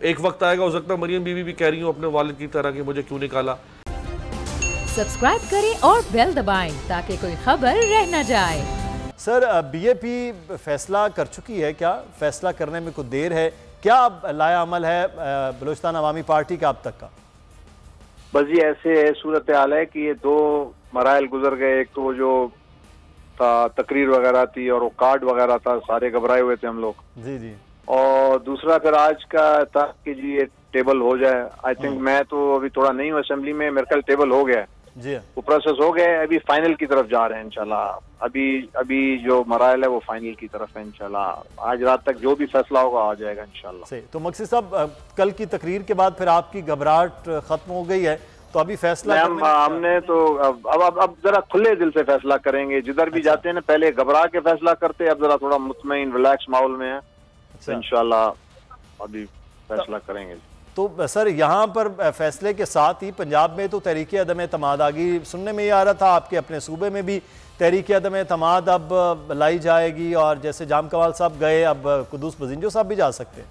एक वक्त आएगा, हो सकता है मरियम बीवी भी कह रही हूँ अपने वालिद की तरह कि मुझे क्यों निकाला। सब्सक्राइब करें और बेल दबाएं ताकि कोई खबर रह न जाए। सर, बीएपी फैसला कर चुकी है क्या? फैसला करने में कुछ देर है क्या? लाया अमल है बलूचिस्तान अवामी पार्टी का अब तक का? बस ये ऐसे सूरत हाल है कि ये दो मराइल गुजर गए। एक तो जो था तकरीर वगैरह थी और वो कार्ड वगैरह था, सारे घबराए हुए थे हम लोग। जी जी। और दूसरा फिर आज का था कि जी ये टेबल हो जाए। आई थिंक मैं तो अभी थोड़ा नहीं हूँ असेंबली में, मेरे ख्याल टेबल हो गया जी, वो प्रोसेस हो गया है। अभी फाइनल की तरफ जा रहे हैं इंशाल्लाह। अभी जो मराइल है वो फाइनल की तरफ है इंशाल्लाह। आज रात तक जो भी फैसला होगा आ जाएगा इंशाल्लाह। सही। तो मकसी साहब, कल की तकरीर के बाद फिर आपकी घबराहट खत्म हो गई है, तो अभी फैसला हमने तो अब जरा खुले दिल से फैसला करेंगे। जिधर भी जाते हैं ना, पहले घबरा के फैसला करते, अब जरा थोड़ा मुतमईन रिलैक्स माहौल में है। इंशाल्लाह अभी फैसला करेंगे। तो सर, यहाँ पर फैसले के साथ ही पंजाब में तो तहरीक अदम एतमाद आ गई। सुनने में ये आ रहा था आपके अपने सूबे में भी तहरीक अदम एतमाद अब लाई जाएगी, और जैसे जाम कमाल साहब गए, अब कुदूस बजिंजो साहब भी जा सकते हैं।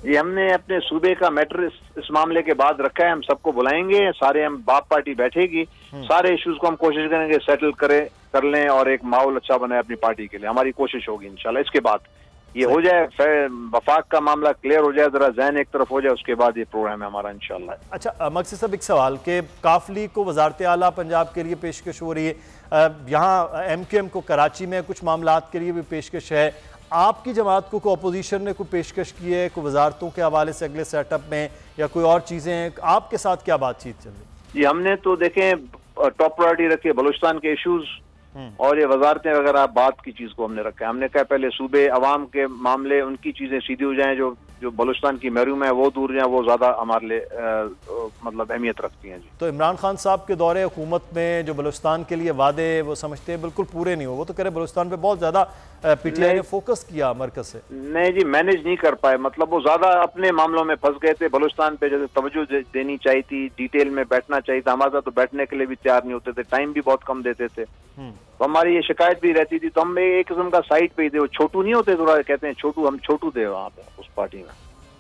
ये हमने अपने सूबे का मैटर इस मामले के बाद रखा है। हम सबको बुलाएंगे, सारे हम बाप पार्टी बैठेगी, सारे इश्यूज को हम कोशिश करेंगे सेटल कर लें और एक माहौल अच्छा बनाए अपनी पार्टी के लिए। हमारी कोशिश होगी इंशाल्लाह। इसके बाद ये हो जाए, वफाक का मामला क्लियर हो जाए, जरा जहन एक तरफ हो जाए, उसके बाद ये प्रोग्राम है हमारा इंशाल्लाह। अच्छा मकसी साहब, एक सवाल कि काफली को वजारत आला पंजाब के लिए पेशकश हो रही है, यहाँ MQM को कराची में कुछ मामलात के लिए भी पेशकश है। आपकी जमात को अपोजिशन ने कोई पेशकश की है, कोई वजारतों के हवाले से अगले सेटअप में, या कोई और चीज़ें आपके साथ क्या बातचीत चल रही है? जी, हमने तो देखें टॉप प्रायोरिटी रखी है बलूचिस्तान के इश्यूज और ये वजारतें वगैरह बात की चीज को हमने रखा है। हमने कहा पहले सूबे अवाम के मामले, उनकी चीजें सीधी हो जाएं, जो बलूचिस्तान की महरूम है वो दूर जाए, वो ज्यादा हमारे लिए मतलब अहमियत रखती हैं। जी, तो इमरान खान साहब के दौरे हुकूमत में जो बलूचिस्तान के लिए वादे वो समझते हैं बिल्कुल पूरे नहीं हो, वो तो कह रहे बलूचिस्तान पे बहुत ज्यादा PTI ने फोकस किया मरकज से। नहीं जी, मैनेज नहीं कर पाए, मतलब वो ज्यादा अपने मामलों में फंस गए थे। बलूचिस्तान पे जैसे तवज्जो देनी चाहिए थी, डिटेल में बैठना चाहिए था, हमारे साथ तो बैठने के लिए भी तैयार नहीं होते थे, टाइम भी बहुत कम देते थे। तो हमारी ये शिकायत भी रहती थी, तो हम एक किस्म का साइड पे ही थे। वो छोटू नहीं होते, थोड़ा कहते हैं छोटू, हम छोटू थे वहाँ पे उस पार्टी में।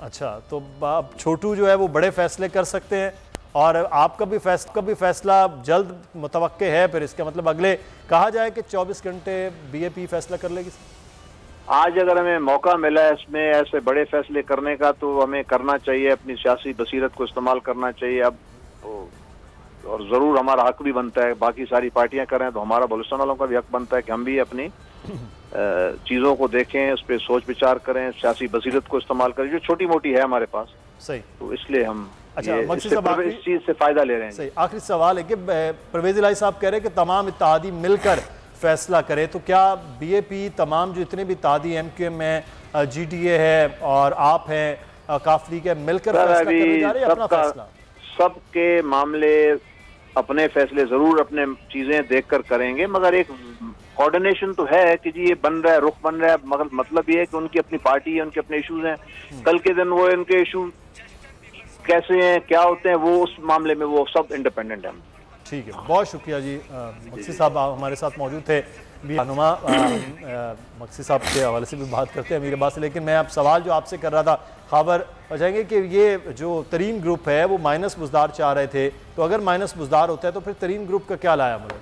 अच्छा, तो अब छोटू जो है वो बड़े फैसले कर सकते हैं, और आपका भी फैसला जल्द मुतवक्के है। फिर इसका मतलब अगले कहा जाए कि 24 घंटे BAP फैसला कर लेगी। आज अगर हमें मौका मिला है इसमें ऐसे बड़े फैसले करने का, तो हमें करना चाहिए, अपनी सियासी बसीरत को इस्तेमाल करना चाहिए अब तो। और जरूर हमारा हक भी बनता है, बाकी सारी पार्टियां करें तो हमारा बलूचिस्तान वालों का भी हक बनता है कि हम भी अपनी चीजों को देखें, उस पर सोच विचार करें, सियासी बसीरत को इस्तेमाल करें जो छोटी मोटी है हमारे पास। सही। तो इसलिए हम अच्छा, इस चीज से फायदा ले रहे हैं। सही। आखिरी सवाल है कि परवेज इलाही साहब कह रहे हैं कि तमाम इत्तेहादी मिलकर फैसला करें, तो क्या BAP तमाम जो इतने भी इत्तेहादी MQM है, GTA है और आप हैं काफली के, मिलकर फैसला करने जा रहे हैं अपना फैसला? सबके मामले अपने फैसले जरूर अपने चीजें देखकर करेंगे, मगर एक कोऑर्डिनेशन तो है कि जी ये बन रहा है, रुख बन रहा है, मगर मतलब ये है कि उनकी अपनी पार्टी है, उनके अपने इश्यूज हैं। कल के दिन वो इनके इशू कैसे हैं, क्या होते हैं, वो उस मामले में वो सब इंडिपेंडेंट है। ठीक है, बहुत शुक्रिया जी। मकसी साहब हमारे साथ मौजूद थे। रहनुमा मकसी साहब के हवाले से भी बात करते हैं अमीर अब्बास से, लेकिन मैं अब सवाल जो आपसे कर रहा था खबर हो जाएंगे कि ये जो तरीन ग्रुप है वो माइनस बुजदार चाह रहे थे, तो अगर माइनस बुजदार होता है तो फिर तरीन ग्रुप का क्या लाया मतलब?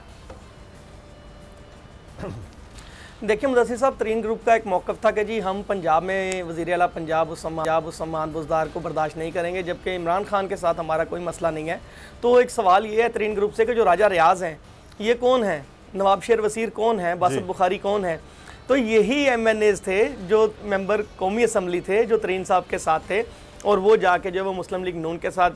देखिए मुदस्सिर साहब, तरीन ग्रुप का एक मौक़िफ़ था कि जी हम पंजाब में वज़ीर आला पंजाब उस्मान बुज़दार को बर्दाश्त नहीं करेंगे, जबकि इमरान खान के साथ हमारा कोई मसला नहीं है। तो एक सवाल ये है तरीन ग्रुप से कि जो राजा रियाज हैं ये कौन है, नवाब शेर वसीर कौन है, बासित बुखारी कौन है? तो यही MNAs थे जो मेंबर कौमी असम्बली थे जो तरीन साहब के साथ थे, और वो जाके जो है वो मुस्लिम लीग नून के साथ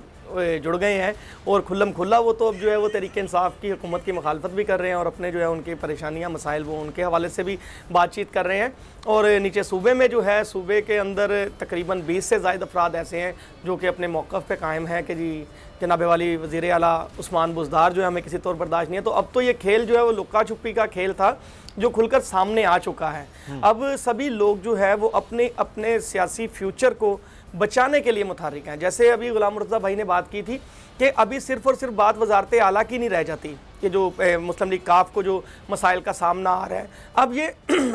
जुड़ गए हैं, और खुल्लम खुल्ला वो तो अब जो है वो तहरीक इंसाफ की हुकूमत की मुखालफत भी कर रहे हैं, और अपने जो है उनकी परेशानियां मसाइल वो उनके हवाले से भी बातचीत कर रहे हैं। और नीचे सूबे में जो है, सूबे के अंदर तकरीबन 20 से ज़ायद अफराद ऐसे हैं जो कि अपने मौक़िफ़ पे कायम हैं कि जी जनाब वाली वज़ीर आला उस्मान बुज़दार जो है हमें किसी तौर बर्दाश्त नहीं है। तो अब तो ये खेल जो है वो लुक्का छुपी का खेल था जो खुलकर सामने आ चुका है। अब सभी लोग जो है वो अपने अपने सियासी फ्यूचर को बचाने के लिए मुतहर्रिक हैं। जैसे अभी गुलाम मुर्तज़ा भाई ने बात की थी कि अभी सिर्फ और सिर्फ बात वजारत आला की नहीं रह जाती, ये जो मुस्लिम लीग काफ को जो मसाइल का सामना आ रहा है, अब ये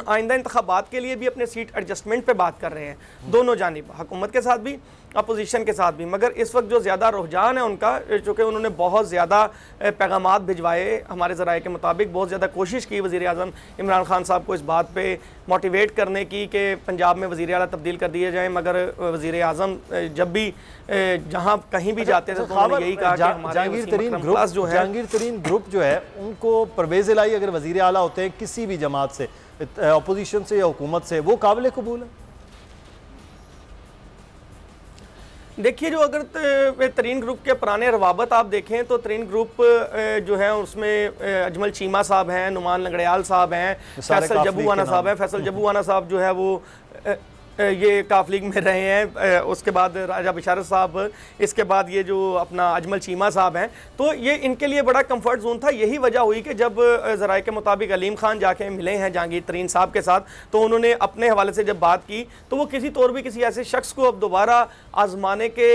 आइंदा इंतखाबात के लिए भी अपने सीट एडजस्टमेंट पे बात कर रहे हैं, दोनों जानिब, हुकूमत के साथ भी अपोजिशन के साथ भी। मगर इस वक्त जो ज़्यादा रुझान है उनका, चूँकि उन्होंने बहुत ज़्यादा पैगामात भिजवाए, हमारे ज़राए के मुताबिक बहुत ज़्यादा कोशिश की वज़ीर आज़म इमरान खान साहब को इस बात पे मोटिवेट करने की कि पंजाब में वज़ीर आला तब्दील कर दिए जाएँ, मगर वज़ीर आज़म जब भी जहाँ कहीं भी जाते थे तो उन्होंने यही कहा कि हमारे जहांगीर तरीन ग्रुप जो है उनको परवेज़ इलाही अगर वज़ीर आला होते हैं किसी भी जमात से, अपोजिशन से या हुकूमत से, वो काबिल कबूल है? देखिए, जो अगर तरीन ग्रुप के पुराने रवाबत आप देखें तो तरीन ग्रुप जो है उसमें अजमल चीमा साहब हैं, नुमान लंगड़ियाल साहब हैं, फैसल जबूवाना साहब हैं। फैसल जबूवाना साहब जो है वो ये काफ लीग में रहे हैं, उसके बाद राजा बिशारत साहब, इसके बाद ये जो अपना अजमल चीमा साहब हैं। तो ये इनके लिए बड़ा कंफर्ट जोन था। यही वजह हुई कि जब ज़राए के मुताबिक अलीम खान जाके मिले हैं जहांगीर तरीन साहब के साथ, तो उन्होंने अपने हवाले से जब बात की तो वो किसी तौर भी किसी ऐसे शख्स को अब दोबारा आजमाने के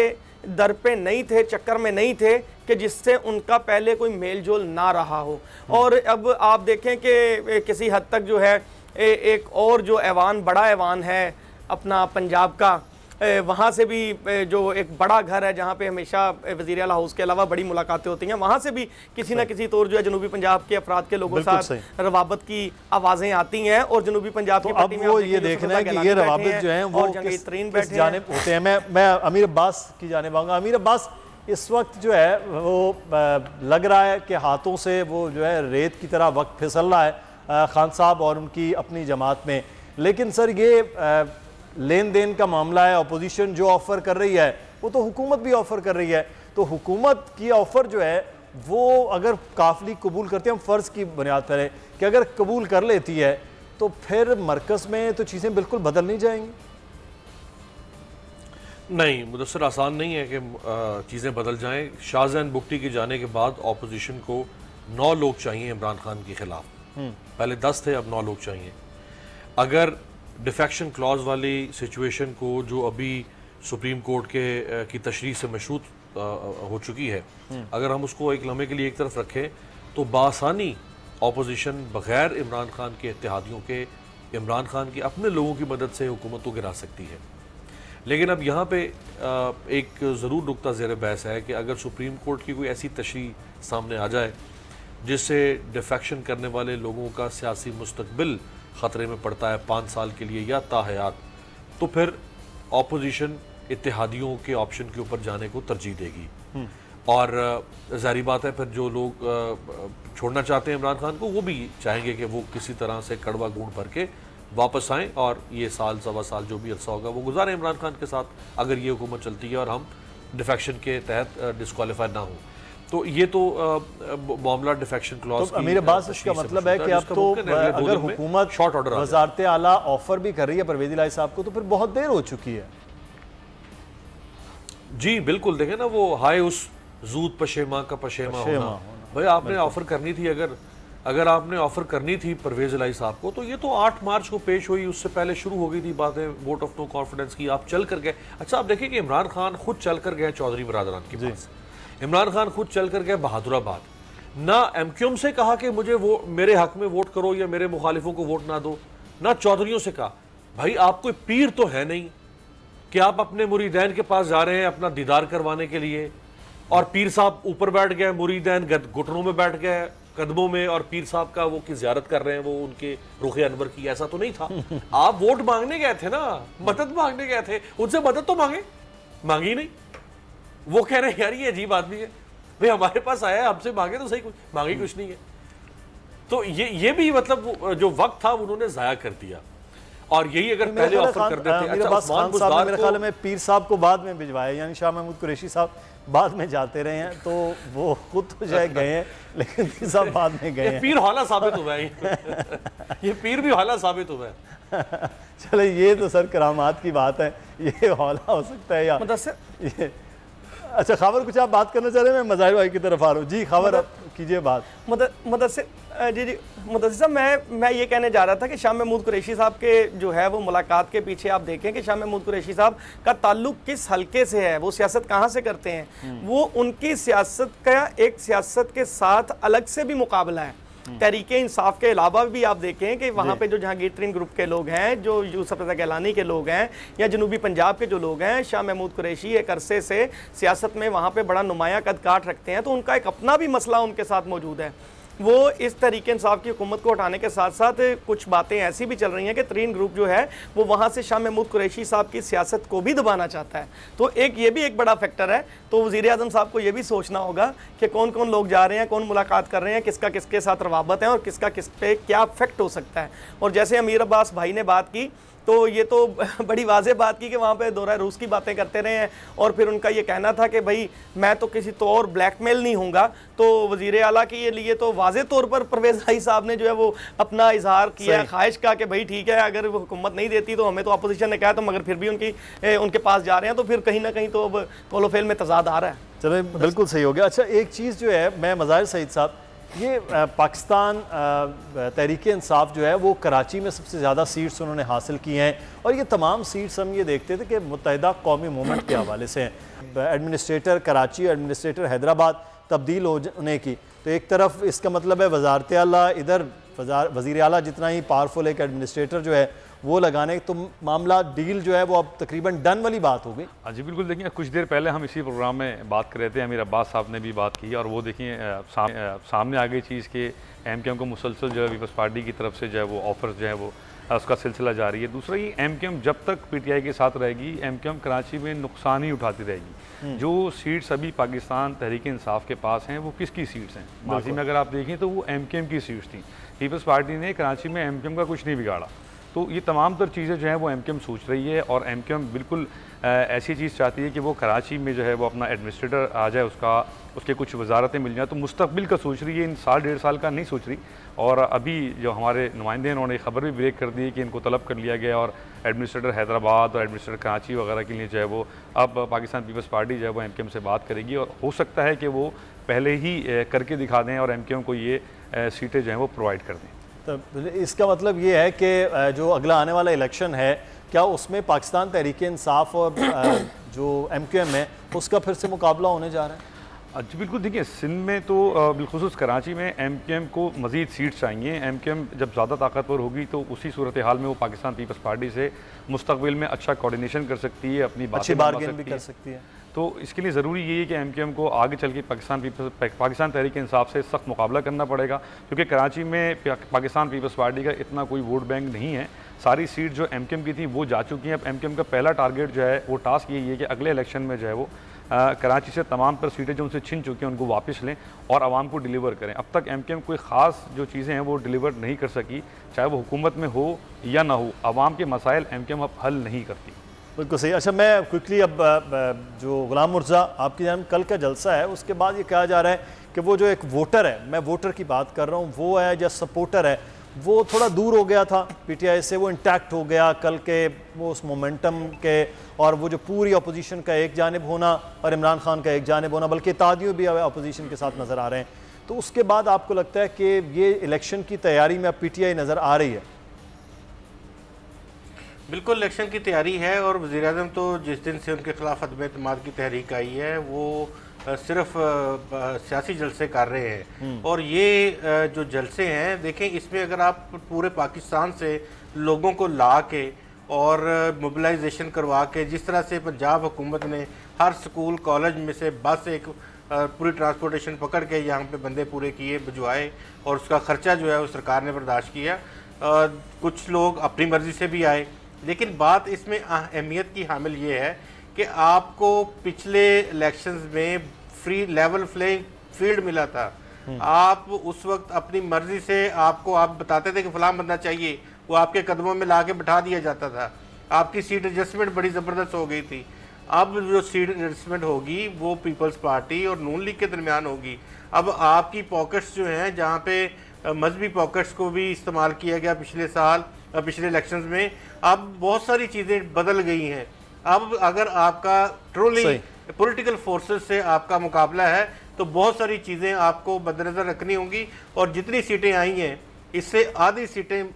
दर पे नहीं थे, चक्कर में नहीं थे कि जिससे उनका पहले कोई मेल जोल ना रहा हो। और अब आप देखें कि किसी हद तक जो है एक और जो ऐवान, बड़ा ऐवान है अपना पंजाब का, वहाँ से भी जो एक बड़ा घर है जहाँ पे हमेशा वज़ीर आला हाउस के अलावा बड़ी मुलाकातें होती हैं, वहाँ से भी किसी ना किसी तौर जो है जनूबी पंजाब के अफराद के लोगों के साथ रवाबत की आवाज़ें आती हैं। और जनूबी पंजाब की अब वो ये देखना है कि ये रवाबत जो है वो किस जानिब होते हैं। मैं अमीर अब्बास की जानिब आऊँगा। अमीर अब्बास, इस वक्त जो है वो लग रहा है कि हाथों से वो जो है रेत की तरह वक्त फिसल रहा है खान साहब और उनकी अपनी जमात में। लेकिन सर ये लेन देन का मामला है, अपोजिशन जो ऑफ़र कर रही है वो तो हुकूमत भी ऑफ़र कर रही है, तो हुकूमत की ऑफ़र जो है वो अगर काफ लीग कबूल करते हैं, हम फ़र्ज़ की बुनियाद पर है कि अगर कबूल कर लेती है तो फिर मरकज़ में तो चीज़ें बिल्कुल बदल नहीं जाएंगी। नहीं, मुदस्सिर, आसान नहीं है कि चीज़ें बदल जाएं। शाहजहान बुगटी के जाने के बाद अपोजिशन को 9 लोग चाहिए इमरान खान के खिलाफ। पहले 10 थे, अब 9 लोग चाहिए। अगर डिफेक्शन क्लॉज वाली सिचुएशन को जो अभी सुप्रीम कोर्ट की तशरीह से मशरूत हो चुकी है, अगर हम उसको एक लम्हे के लिए एक तरफ रखें तो बासानी अपोजिशन बग़ैर इमरान खान के इत्तेहादियों के, इमरान खान के अपने लोगों की मदद से हुकूमत को गिरा सकती है। लेकिन अब यहाँ पे एक ज़रूर नुक्ता ज़ेर बहस है कि अगर सुप्रीम कोर्ट की कोई ऐसी तशरीह सामने आ जाए जिससे डिफेक्शन करने वाले लोगों का सियासी मुस्तकबिल ख़तरे में पड़ता है 5 साल के लिए या ताहयात, तो फिर अपोजिशन इत्तेहादियों के ऑप्शन के ऊपर जाने को तरजीह देगी। और ज़ाहिर बात है फिर जो लोग छोड़ना चाहते हैं इमरान खान को, वो भी चाहेंगे कि वो किसी तरह से कड़वा गुण भर के वापस आएँ और ये साल सवा साल जो भी अरसा होगा वो गुजारें इमरान खान के साथ, अगर ये हुकूमत चलती है और हम डिफेक्शन के तहत डिस्क्वालीफाई ना हो। तो ये तो मामला डिफेक्शन क्लॉज। तो अमीर अब्बास, इसका मतलब है कि अब तो अगर हुकूमत शॉर्ट ऑर्डर वज़ारत आला ऑफर भी कर रही है परवेज़ इलाही साहब को, तो फिर बहुत देर हो चुकी है। जी बिल्कुल, देखें ना वो हाय उस जूद पशेमा का पशेमा होना। भाई आपने ऑफर करनी थी, अगर आपने ऑफर करनी थी परवेज़ इलाही साहब को, तो ये तो 8 मार्च को पेश हुई, उससे पहले शुरू हो गई थी बातें वोट ऑफ नो कॉन्फिडेंस की। आप चल कर गए। अच्छा, आप देखिए कि इमरान खान खुद चल कर गए चौधरी बरादरान के पास, इमरान खान खुद चल कर गए बहादुराबाद, ना एमक्यूएम से कहा कि मुझे वो मेरे हक में वोट करो या मेरे मुखालिफों को वोट ना दो, ना चौधरियों से कहा। भाई आप कोई पीर तो है नहीं कि आप अपने मुरीदैन के पास जा रहे हैं अपना दीदार करवाने के लिए, और पीर साहब ऊपर बैठ गए, मुरीदैन घुटनों में बैठ गए, कदमों में, और पीर साहब का वो की ज़ियारत कर रहे हैं, वो उनके रुखे अनवर की। ऐसा तो नहीं था। आप वोट मांगने गए थे ना, मदद मांगने गए थे, उनसे मदद तो मांगी नहीं। वो कह रहे हैं यार ये अजीब आदमी है, भाई हमारे पास आया है हमसे मांगे तो सही, कुछ मांगी कुछ नहीं है। तो ये भी मतलब जो वक्त था उन्होंने ज़ाया कर दिया। और यही अगर पहले ऑफर कर देते। अच्छा, उस्मान बुज़दार मेरे ख्याल में पीर साहब को बाद में भिजवाया, यानी शाह महमूद कुरैशी साहब बाद में जाते रहे हैं, तो वो खुद तो जाए गए हैं लेकिन पीर साहब बाद में गए हैं। पीर हौला साबित हुआ है ये पीर भी हौला साबित हुआ है। चले, ये तो सर करामात की बात है, ये हौला हो सकता है या अच्छा खावर, कुछ आप बात करना चाह रहे हैं? मैं मज़ाहिर भाई की तरफ आ रहा हूँ। जी खावर, आप कीजिए बात। जी मुदस्सिर साहब, मैं ये कहने जा रहा था कि शाह महमूद कुरैशी साहब के जो है वो मुलाकात के पीछे आप देखें कि शाह महमूद कुरैशी साहब का ताल्लुक किस हलके से है, वो सियासत कहाँ से करते हैं। वो उनकी सियासत का एक सियासत के साथ अलग से भी मुकाबला है। तहरीके इंसाफ के अलावा भी आप देखें कि वहाँ पे जो जहांगीर तरीन ग्रुप के लोग हैं, जो यूसुफ रज़ा गिलानी के लोग हैं, या जनूबी पंजाब के जो लोग हैं, शाह महमूद कुरैशी एक अरसे से सियासत में वहाँ पे बड़ा नुमाया कद काट रखते हैं, तो उनका एक अपना भी मसला उनके साथ मौजूद है। वो इस तरीके इंसाफ की हुकूमत को हटाने के साथ साथ कुछ बातें ऐसी भी चल रही हैं कि तरीन ग्रुप जो है वो वहाँ से शाह महमूद कुरैशी साहब की सियासत को भी दबाना चाहता है। तो ये भी एक बड़ा फैक्टर है। तो वज़ीर आज़म साहब को ये भी सोचना होगा कि कौन कौन लोग जा रहे हैं, कौन मुलाकात कर रहे हैं, किसका किसके साथ रवाबत है और किसका किस पे क्या इफेक्ट हो सकता है। और जैसे अमीर अब्बास भाई ने बात की, तो ये तो बड़ी वाज़ेह बात की कि वहाँ पे दौरा रूस की बातें करते रहे हैं, और फिर उनका ये कहना था कि भाई मैं तो किसी तो और ब्लैकमेल नहीं होऊंगा। तो वज़ीर आला के लिए तो वाज़ेह तौर पर परवेज़ भाई साहब ने जो है वो अपना इजहार किया ख्वाहिश का कि भाई ठीक है, अगर वो हुकूमत नहीं देती तो हमें तो अपोजिशन ने कहा, तो मगर फिर भी उनके पास जा रहे हैं, तो फिर कहीं ना कहीं तो अब कोलोफेल में तजाद आ रहा है। चलो बिल्कुल सही हो गया। अच्छा एक चीज़ जो है, मैं मज़ाहिर सईद साहब, ये पाकिस्तान तहरीक इंसाफ जो है वो कराची में सबसे ज़्यादा सीट्स उन्होंने हासिल की हैं, और ये तमाम सीट्स हम ये देखते थे कि मुत्तहिदा कौमी मूवमेंट के हवाले से हैं। एडमिनिस्ट्रेटर कराची, एडमिनिस्ट्रेटर हैदराबाद तब्दील होने की, तो एक तरफ इसका मतलब है वजारत आला, इधर वज़ीर आला जितना ही पावरफुल एक एडमिनिस्ट्रेटर जो है वो लगाने, तो मामला डील जो है वो अब तकरीबन डन वाली बात हो गई। हाँ जी बिल्कुल। देखिए कुछ देर पहले हम इसी प्रोग्राम में बात कर रहे थे, अमीर अब्बास साहब ने भी बात की, और वो देखिए सामने आ गई चीज़ के एमकेएम को मुसलसल जो है पीपल्स पार्टी की तरफ से जो है वो ऑफर्स जो है वो उसका सिलसिला जारी है। दूसरा ये एमकेएम जब तक पीटीआई के साथ रहेगी, एमकेएम कराची में नुकसान ही उठाती रहेगी। जो सीट्स अभी पाकिस्तान तहरीक इंसाफ के पास हैं वो किसकी सीट्स हैं? माजी में अगर आप देखें तो वो एमकेएम की सीट्स थी। पीपल्स पार्टी ने कराची में एमकेएम का कुछ नहीं बिगाड़ा। तो ये तमाम तर चीज़ें जो हैं वो एमकेएम सोच रही है, और एमकेएम बिल्कुल ऐसी चीज़ चाहती है कि वो कराची में जो है वो अपना एडमिनिस्ट्रेटर आ जाए, उसके कुछ वजारतें मिल जाए। तो मुस्तकबिल का सोच रही है, इन साल 1.5 साल का नहीं सोच रही। और अभी जो हमारे नुमाइंदे हैं उन्होंने खबर भी ब्रेक कर दी है कि इनको तलब कर लिया गया, और एडमिनिस्ट्रेटर हैदराबाद और एडमिनिस्ट्रेटर कराची वगैरह के लिए जो है वो अब पाकिस्तान पीपल्स पार्टी जो है वो एमकेएम से बात करेगी, और हो सकता है कि वो पहले ही करके दिखा दें और एमकेएम को ये सीटें जो हैं वो प्रोवाइड कर दें। तो इसका मतलब ये है कि जो अगला आने वाला इलेक्शन है, क्या उसमें पाकिस्तान तहरीक इंसाफ और जो एमकेएम है उसका फिर से मुकाबला होने जा रहा है? जी बिल्कुल। देखिए सिंध में तो बिलखुसूस कराची में एमकेएम को मज़ीद सीट्स चाहिए। एमकेएम जब ज़्यादा ताकतवर होगी तो उसी सूरत हाल में वो पाकिस्तान पीपल्स पार्टी से मुस्तकबिल में अच्छा कोऑर्डिनेशन कर सकती है, अपनी अच्छी बार्गेन भी कर सकती है। तो इसके लिए ज़रूरी यही है कि एमकेएम को आगे चल के पाकिस्तान तहरीक इंसाफ से सख्त मुकाबला करना पड़ेगा, क्योंकि कराची में पाकिस्तान पीपल्स पार्टी का इतना कोई वोट बैंक नहीं है। सारी सीट जो एमकेएम की थी वो जा चुकी हैं। अब एमकेएम का पहला टारगेट जो है वो टास्क यही है कि अगले इलेक्शन में जो है वो कराची से तमाम तर सीटें जो उनसे छिन चुकी हैं उनको वापस लें और आवाम को डिलीवर करें। अब तक एमकेएम कोई ख़ास जो चीज़ें हैं वो डिलीवर नहीं कर सकी, चाहे वो हुकूमत में हो या ना हो। आवाम के मसाइल एमकेएम अब हल नहीं करती। बिल्कुल सही। अच्छा मैं क्विकली अब जो गुलाम मुर्जा आपकी जान कल का जलसा है उसके बाद ये कहा जा रहा है कि वो जो एक वोटर है, मैं वोटर की बात कर रहा हूँ, वो है या सपोर्टर है, वो थोड़ा दूर हो गया था पीटीआई से, वो इंटैक्ट हो गया कल के वो उस मोमेंटम के, और वो जो पूरी अपोजिशन का एक जानिब होना और इमरान खान का एक जानिब होना, बल्कि इत्तेहादियों भी अपोजिशन के साथ नज़र आ रहे हैं। तो उसके बाद आपको लगता है कि ये इलेक्शन की तैयारी में अब पीटीआई नज़र आ रही है? बिल्कुल इलेक्शन की तैयारी है, और वज़ीर आज़म तो जिस दिन से उनके खिलाफ अदम एतमाद की तहरीक आई है वो सिर्फ सियासी जलसे कर रहे हैं। और ये जो जलसे हैं देखें, इसमें अगर आप पूरे पाकिस्तान से लोगों को ला के और मोबिलाइजेशन करवा के, जिस तरह से पंजाब हुकूमत ने हर स्कूल कॉलेज में से बस एक पूरी ट्रांसपोर्टेशन पकड़ के यहाँ पे बंदे पूरे किए भिजवाए, और उसका ख़र्चा जो है वो सरकार ने बर्दाश्त किया। कुछ लोग अपनी मर्ज़ी से भी आए, लेकिन बात इसमें अहमियत की हामिल ये है कि आपको पिछले इलेक्शंस में फ्री लेवल प्लेइंग फील्ड मिला था। आप उस वक्त अपनी मर्जी से आप बताते थे कि फलां बंदा चाहिए, वो आपके कदमों में ला के बैठा दिया जाता था। आपकी सीट एडजस्टमेंट बड़ी ज़बरदस्त हो गई थी। अब जो सीट एडजस्टमेंट होगी वो पीपल्स पार्टी और नून लीग के दरमियान होगी। अब आपकी पॉकेट्स जो हैं, जहाँ पे मजहबी पॉकेट्स को भी इस्तेमाल किया गया पिछले साल पिछले इलेक्शंस में, अब बहुत सारी चीज़ें बदल गई हैं। अब अगर आपका ट्रोली पॉलिटिकल फोर्सेस से आपका मुकाबला है, तो बहुत सारी चीज़ें आपको मद्देनज़र रखनी होंगी। और जितनी सीटें आई हैं इससे आधी सीटें,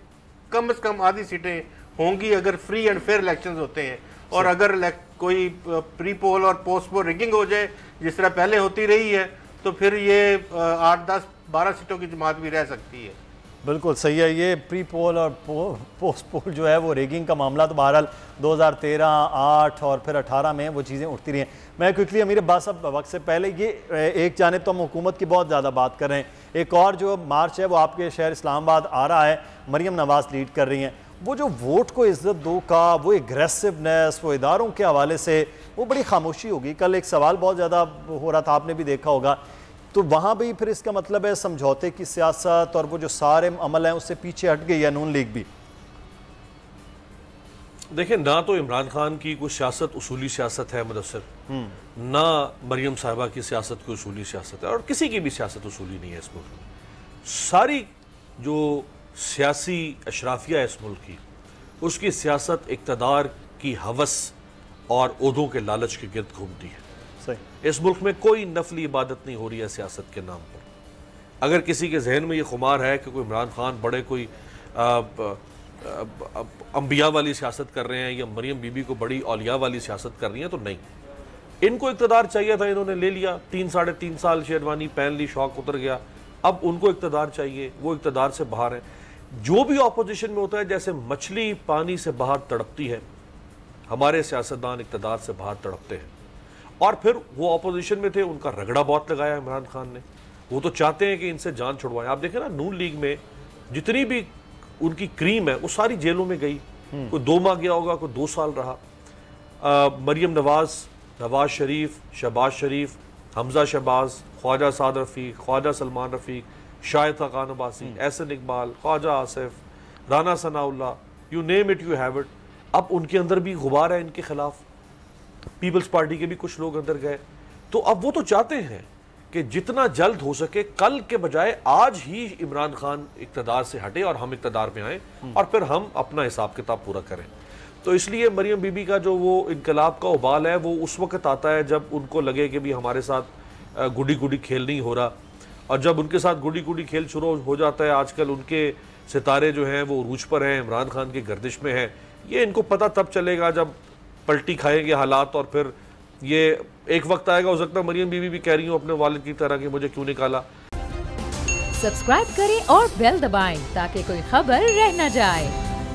कम से कम आधी सीटें होंगी अगर फ्री एंड फेयर इलेक्शंस होते हैं। और अगर कोई प्री पोल और पोस्ट पोल रिगिंग हो जाए जिस तरह पहले होती रही है, तो फिर ये 8, 10, 12 सीटों की जमात भी रह सकती है। बिल्कुल सही है। ये प्री पोल और पोस्ट पोल जो है वो रेगिंग का मामला तो बहरहाल 2013, 8 और फिर 18 में वो चीज़ें उठती रही हैं। मैं क्विकली अमीर अब्बास साहब वक्त से पहले ये एक जानिब तो हम हुकूमत की बहुत ज़्यादा बात कर रहे हैं, एक और जो मार्च है वो आपके शहर इस्लामाबाद आ रहा है, मरियम नवाज़ लीड कर रही हैं। वो जो वोट को इज्जत दो का वो एग्रेसिवनेस, वो इदारों के हवाले से वो बड़ी खामोशी होगी। कल एक सवाल बहुत ज़्यादा हो रहा था, आपने भी देखा होगा, तो वहाँ भी फिर इसका मतलब है समझौते की सियासत और वो जो सारे अमल हैं उससे पीछे हट गई है नून लीग भी। देखिए, ना तो इमरान खान की कोई सियासत उसूली सियासत है मुदस्सिर, ना मरियम साहिबा की सियासत कोई उसूली सियासत है, और किसी की भी सियासत उसूली नहीं है इस मुल्क में। सारी जो सियासी अशराफिया है इस मुल्क की, उसकी सियासत इक़्तिदार की हवस और ओहदों के लालच के गिर्द घूमती है। सही। इस मुल्क में कोई नफली इबादत नहीं हो रही है सियासत के नाम पर। अगर किसी के जहन में ये खुमार है कि कोई इमरान खान बड़े कोई अंबिया वाली सियासत कर रहे हैं या मरियम बीबी को बड़ी औलिया वाली सियासत कर रही हैं, तो नहीं। इनको इक़्तिदार चाहिए था, इन्होंने ले लिया, 3, 3.5 साल शेरवानी पहन ली, शौक उतर गया। अब उनको इक़्तिदार चाहिए, वो इक़्तिदार से बाहर है। जो भी ऑपोजिशन में होता है, जैसे मछली पानी से बाहर तड़पती है, हमारे सियासतदान इक़्तिदार से बाहर तड़पते हैं। और फिर वो ऑपोजिशन में थे, उनका रगड़ा बहुत लगाया इमरान खान ने। वो तो चाहते हैं कि इनसे जान छुड़वाएं। आप देखें ना, नून लीग में जितनी भी उनकी क्रीम है वो सारी जेलों में गई। कोई 2 माह गया होगा, कोई 2 साल रहा। Maryam Nawaz, Nawaz Sharif, Shehbaz Sharif, Hamza Shehbaz, Khawaja Saad Rafique, Khawaja Salman Rafique, Shahid Khan Abbasi, Ahsan Iqbal, Khawaja Asif, Rana Sanaullah, you name it you have it. अब उनके अंदर भी गुबार है इनके खिलाफ। पीपल्स पार्टी के भी कुछ लोग अंदर गए। तो अब वो तो चाहते हैं कि जितना जल्द हो सके, कल के बजाय आज ही इमरान खान इक़्तिदार से हटे और हम इक़्तिदार में आए और फिर हम अपना हिसाब किताब पूरा करें। तो इसलिए मरियम बीबी का जो वो इनकलाब का उबाल है वो उस वक्त आता है जब उनको लगे कि भी हमारे साथ गुडी गुडी खेल नहीं हो रहा। और जब उनके साथ गुडी गुडी खेल शुरू हो जाता है, आजकल उनके सितारे जो हैं वो उरूज पर हैं, इमरान खान की गर्दिश में हैं। ये इनको पता तब चलेगा जब पलटी खाएंगे हालात, और फिर ये एक वक्त आएगा, हो सकता है मरियम बीबी भी कह रही हूँ अपने वालिद की तरह कि मुझे क्यों निकाला। सब्सक्राइब करें और बेल दबाएं ताकि कोई खबर रह न जाए।